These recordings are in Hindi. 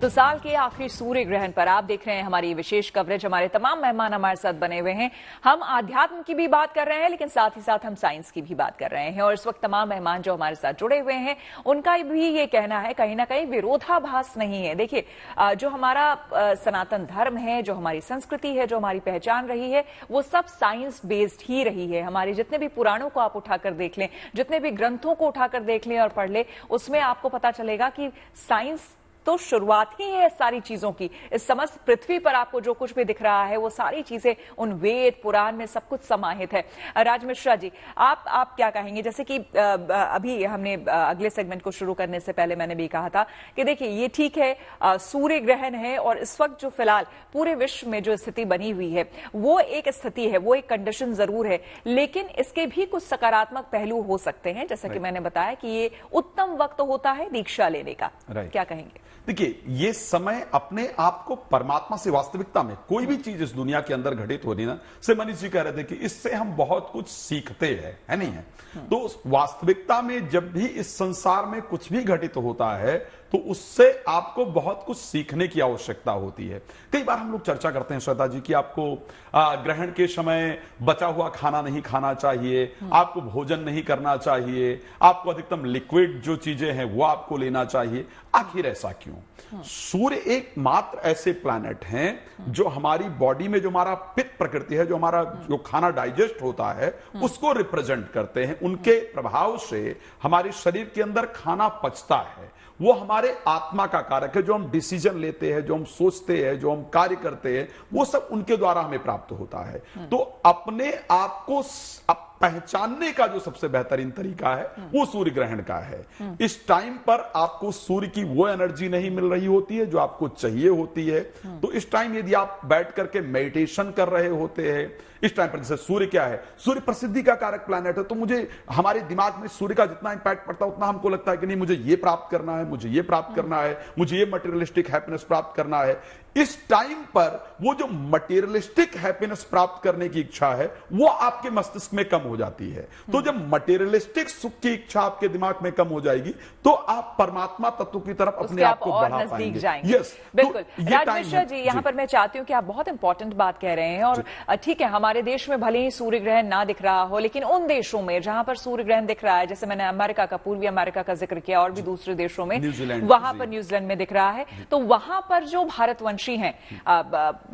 तो साल के आखिरी सूर्य ग्रहण पर आप देख रहे हैं हमारी विशेष कवरेज। हमारे तमाम मेहमान हमारे साथ बने हुए हैं। हम आध्यात्म की भी बात कर रहे हैं, लेकिन साथ ही साथ हम साइंस की भी बात कर रहे हैं। और इस वक्त तमाम मेहमान जो हमारे साथ जुड़े हुए हैं, उनका भी ये कहना है कहीं ना कहीं विरोधाभास नहीं है। देखिए, जो हमारा सनातन धर्म है, जो हमारी संस्कृति है, जो हमारी पहचान रही है, वो सब साइंस बेस्ड ही रही है। हमारे जितने भी पुराणों को आप उठाकर देख लें, जितने भी ग्रंथों को उठाकर देख लें और पढ़ लें, उसमें आपको पता चलेगा कि साइंस तो शुरुआत ही है सारी चीजों की। इस समस्त पृथ्वी पर आपको जो कुछ भी दिख रहा है, वो सारी चीजें उन वेद पुराण में सब कुछ समाहित है। राज मिश्रा जी, आप क्या कहेंगे? जैसे कि अभी हमने अगले सेगमेंट को शुरू करने से पहले मैंने भी कहा था कि देखिए, ये ठीक है, सूर्य ग्रहण है और इस वक्त जो फिलहाल पूरे विश्व में जो स्थिति बनी हुई है, वो एक स्थिति है, वो एक कंडीशन जरूर है, लेकिन इसके भी कुछ सकारात्मक पहलू हो सकते हैं। जैसा कि मैंने बताया कि ये उत्तम वक्त होता है दीक्षा लेने का। क्या कहेंगे? देखिए, ये समय अपने आप को परमात्मा से, वास्तविकता में कोई भी चीज इस दुनिया के अंदर घटित हो रही ना, से मनीष जी कह रहे थे कि इससे हम बहुत कुछ सीखते हैं, है नहीं है? तो वास्तविकता में जब भी इस संसार में कुछ भी घटित होता है, तो उससे आपको बहुत कुछ सीखने की आवश्यकता होती है। कई बार हम लोग चर्चा करते हैं श्वेता जी कि आपको ग्रहण के समय बचा हुआ खाना नहीं खाना चाहिए, आपको भोजन नहीं करना चाहिए, आपको अधिकतम लिक्विड जो चीजें हैं वो आपको लेना चाहिए। आखिर ऐसा क्यों? सूर्य एकमात्र ऐसे प्लैनेट हैं जो हमारी बॉडी में, जो हमारा पित्त प्रकृति है, जो हमारा जो खाना डाइजेस्ट होता है, उसको रिप्रेजेंट करते हैं। उनके प्रभाव से हमारे शरीर के अंदर खाना पचता है। वो हमारे आत्मा का कारक है। जो हम डिसीजन लेते हैं, जो हम सोचते हैं, जो हम कार्य करते हैं, वो सब उनके द्वारा हमें प्राप्त होता है। तो अपने आप को पहचानने का जो सबसे बेहतरीन तरीका है, वो सूर्य ग्रहण का है। इस टाइम पर आपको सूर्य की वो एनर्जी नहीं मिल रही होती है जो आपको चाहिए होती है। तो इस टाइम यदि आप बैठ करके मेडिटेशन कर रहे होते हैं, इस टाइम पर, जैसे सूर्य क्या है, सूर्य प्रसिद्धि का कारक प्लैनेट है, तो मुझे हमारे दिमाग में सूर्य का जितना इंपैक्ट पड़ता है, उतना हमको लगता है कि नहीं, मुझे ये प्राप्त करना है, मुझे ये प्राप्त करना है, मुझे ये मटेरियलिस्टिक हैप्पीनेस प्राप्त करना है। इस टाइम पर वो जो मटेरियलिस्टिक हैप्पीनेस प्राप्त करने की इच्छा है, वो आपके मस्तिष्क में कम हो जाती है। तो जब मटेरियलिस्टिक सुख की इच्छा आपके दिमाग में कम हो जाएगी, तो आप परमात्मा तत्व की तरफ अपने आप को बढ़ा पाएंगे। यस, बिल्कुल। राज मिश्रा जी, यहां पर मैं चाहती हूं कि आप बहुत इंपॉर्टेंट बात कह रहे हैं। और ठीक है, हमारे देश में भले ही सूर्य ग्रहण ना दिख रहा हो, लेकिन उन देशों में जहां पर सूर्य ग्रहण दिख रहा है, जैसे मैंने अमेरिका का, पूर्वी अमेरिका का जिक्र किया, और भी दूसरे देशों में, वहां पर न्यूजीलैंड में दिख रहा है, तो वहां पर जो भारतवंशी हैं,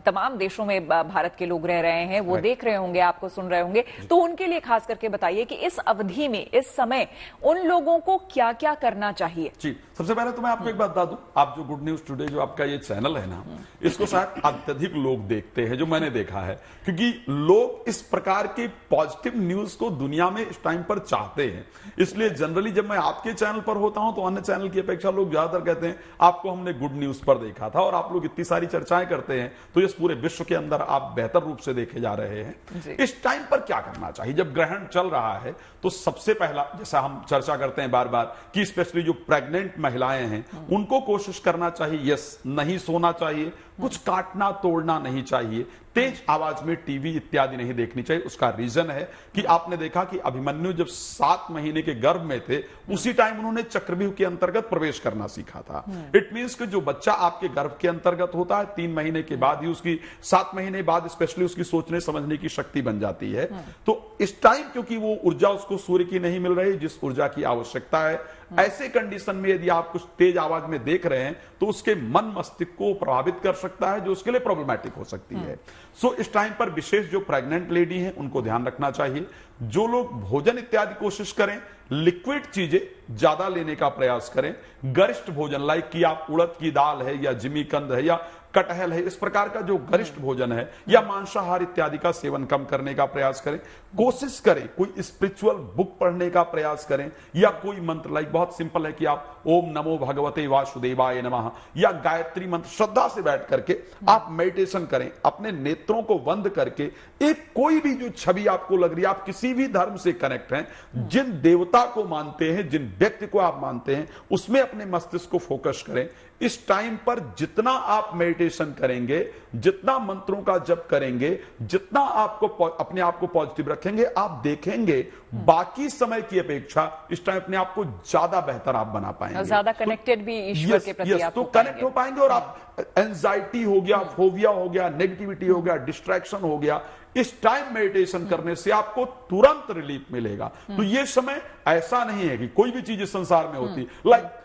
तमाम देशों में भारत के लोग रह रहे हैं, वो देख रहे होंगे, आपको सुन रहे होंगे, तो उनके लिए खास करके बताइए कि इस अवधि में, इस समय उन लोगों को क्या क्या करना चाहिए? जी, सबसे पहले तो मैं आपको एक बात बता दूं, आप जो गुड न्यूज टुडे, जो आपका ये चैनल है ना, इसको शायद अत्यधिक लोग देखते हैं, जो मैंने देखा है, क्योंकि लोग इस प्रकार के पॉजिटिव न्यूज को दुनिया में इस टाइम पर चाहते हैं। इसलिए जनरली जब मैं आपके चैनल पर होता हूं, तो अन्य चैनल की अपेक्षा लोग ज्यादातर कहते हैं आपको हमने गुड न्यूज पर देखा था, और आप लोग इतनी सारी चर्चाएं करते हैं, तो इस पूरे विश्व के अंदर आप बेहतर रूप से देखे जा रहे हैं। इस टाइम पर क्या करना चाहिए जब ग्रहण चल रहा है? तो सबसे पहला, जैसा हम चर्चा करते हैं बार बार, कि स्पेशली जो प्रेग्नेंट महिलाएं हैं, उनको कोशिश करना चाहिए, यस, नहीं सोना चाहिए, कुछ काटना तोड़ना नहीं चाहिए, तेज आवाज में टीवी इत्यादि नहीं देखनी चाहिए। उसका रीजन है कि आपने देखा कि अभिमन्यु जब 7 महीने के गर्भ में थे, उसी टाइम उन्होंने चक्रव्यूह के अंतर्गत प्रवेश करना सीखा था। इट मींस कि जो बच्चा आपके गर्भ के अंतर्गत होता है, 3 महीने के बाद ही उसकी, 7 महीने बाद स्पेशली उसकी सोचने समझने की शक्ति बन जाती है। तो इस टाइम क्योंकि वो ऊर्जा उसको सूर्य की नहीं मिल रही, जिस ऊर्जा की आवश्यकता है, ऐसे कंडीशन में यदि आप कुछ तेज आवाज में देख रहे हैं, तो उसके मन मस्तिष्क को प्रभावित कर सकता है, जो उसके लिए प्रॉब्लमैटिक हो सकती है। सो इस टाइम पर विशेष जो प्रेग्नेंट लेडी हैं, उनको ध्यान रखना चाहिए। जो लोग भोजन इत्यादि कोशिश करें, लिक्विड चीजें ज्यादा लेने का प्रयास करें। गरिष्ठ भोजन, लाइक कि आप उड़द की दाल है, या जिमीकंद है, या कटहल है, इस प्रकार का जो गरिष्ठ भोजन है, या मांसाहार इत्यादि का सेवन कम करने का प्रयास करें। कोशिश करें कोई स्पिरिचुअल बुक पढ़ने का प्रयास करें, या कोई मंत्र, लाइक बहुत सिंपल है कि आप ओम नमो भगवते वासुदेवाय नमः या गायत्री मंत्र श्रद्धा से बैठ करके आप मेडिटेशन करें। अपने नेत्रों को बंद करके एक कोई भी जो छवि आपको लग रही है, आप किसी भी धर्म से कनेक्ट हैं, जिन देवता को मानते हैं, जिन व्यक्ति को आप मानते हैं, उसमें अपने मस्तिष्क को फोकस करें। इस टाइम पर जितना आप मेडिटेशन करेंगे, जितना मंत्रों का जप करेंगे, जितना आपको अपने आप को पॉजिटिव रखेंगे, आप देखेंगे बाकी समय की अपेक्षा इस टाइम अपने आप को ज्यादा बेहतर आप बना पाएंगे, ज्यादा कनेक्टेड भी ईश्वर के प्रति आप तो कनेक्ट हो पाएंगे। और आप एंजाइटी हो गया, फोबिया हो गया, नेगेटिविटी हो गया, डिस्ट्रैक्शन हो गया, इस टाइम मेडिटेशन करने से आपको तुरंत रिलीफ मिलेगा। तो ये समय ऐसा नहीं है कि कोई भी चीज इस संसार में होती, लाइक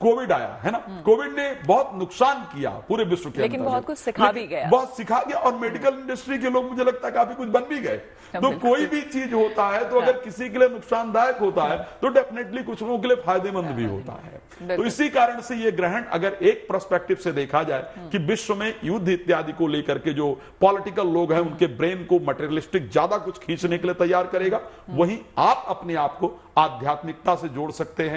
कोविड आया है ना, कोविड ने बहुत नुकसान किया पूरे विश्व के, लेकिन बहुत कुछ सिखा भी गया, बहुत सिखा गया। और मेडिकल इंडस्ट्री के लोग मुझे लगता है काफी कुछ बन भी गए। तो कोई भी चीज होता है तो अगर किसी के लिए नुकसानदायक होता है तो डेफिनेटली कुछ लोगों के लिए फायदेमंद भी होता है। तो इसी कारण से ये ग्रहण अगर एक पर्सपेक्टिव से देखा जाए कि विश्व में युद्ध इत्यादि को लेकर के जो पॉलिटिकल लोग हैं उनके ब्रेन को मटेरियलिस्टिक ज्यादा कुछ खींचने के लिए तैयार करेगा, वहीं आप अपने आप को आध्यात्मिकता से जोड़ सकते हैं।